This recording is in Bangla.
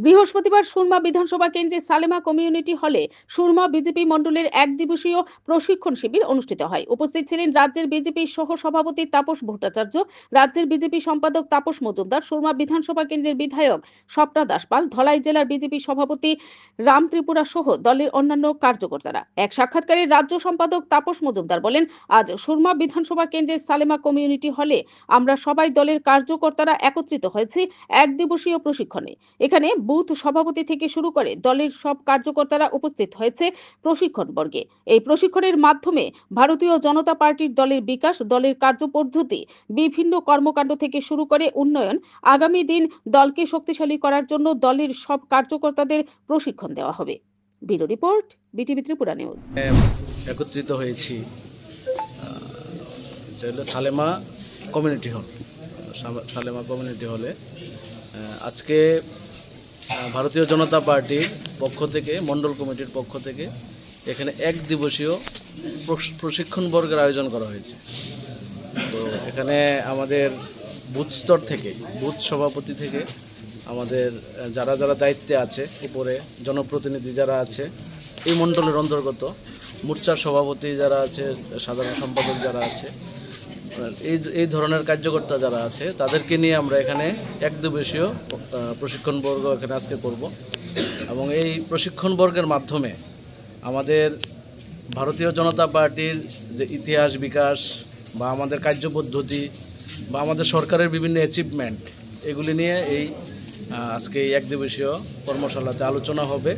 বৃহস্পতিবার সুরমা বিধানসভা কেন্দ্রের সালেমা কমিউনিটি হলে সুরমা বিজেপি মণ্ডলের এক দিবসীয় প্রশিক্ষণ শিবির অনুষ্ঠিত হয়। উপস্থিত ছিলেন রাজ্যের বিজেপি সহ সভাপতি তাপস ভট্টাচার্য, রাজ্যের বিজেপি সম্পাদক তাপস মজুমদার, সুরমা বিধানসভা কেন্দ্রের বিধায়ক স্বপ্না দাসপাল, ধলাই জেলার বিজেপি সভাপতি রাম ত্রিপুরা সহ দলের অন্যান্য কার্যকর্তারা। এক সাক্ষাৎকারে রাজ্য সম্পাদক তাপস মজুমদার বলেন, আজ সুরমা বিধানসভা কেন্দ্রের সালেমা কমিউনিটি হলে আমরা সবাই দলের কার্যকর্তারা একত্রিত হয়েছি এক দিবসীয় প্রশিক্ষণে। এখানে বুথ সভাপতি থেকে শুরু করে দলের সব কার্যকর্তারা উপস্থিত হয়েছে প্রশিক্ষণ বর্গে। এই প্রশিক্ষণের মাধ্যমে ভারতীয় জনতা পার্টির দলের বিকাশ, দলের কার্যপদ্ধতি, বিভিন্ন কর্মকাণ্ড থেকে শুরু করে উন্নয়ন, আগামী দিন দলকে শক্তিশালী করার জন্য দলের সব কার্যকর্তাদের প্রশিক্ষণ দেওয়া হবে। Bureau report, BTV Tripura news. একত্রিত হয়েছি Salema community hall. Salema community হলে আজকে ভারতীয় জনতা পার্টির পক্ষ থেকে, মণ্ডল কমিটির পক্ষ থেকে এখানে এক দিবসীয় প্রশিক্ষণ বর্গের আয়োজন করা হয়েছে। তো এখানে আমাদের বুথ স্তর থেকে, বুথ সভাপতি থেকে আমাদের যারা যারা দায়িত্বে আছে, উপরে জনপ্রতিনিধি যারা আছে এই মণ্ডলের অন্তর্গত, মোর্চার সভাপতি যারা আছে, সাধারণ সম্পাদক যারা আছে, এই ধরনের কার্যকর্তা যারা আছে, তাদেরকে নিয়ে আমরা এখানে এক দিবসীয় প্রশিক্ষণ বর্গ এখানে আজকে করব। এবং এই প্রশিক্ষণ বর্গের মাধ্যমে আমাদের ভারতীয় জনতা পার্টির যে ইতিহাস, বিকাশ বা আমাদের কার্যপদ্ধতি বা আমাদের সরকারের বিভিন্ন অ্যাচিভমেন্ট, এগুলি নিয়ে আজকে এই এক দিবসীয় কর্মশালাতে আলোচনা হবে।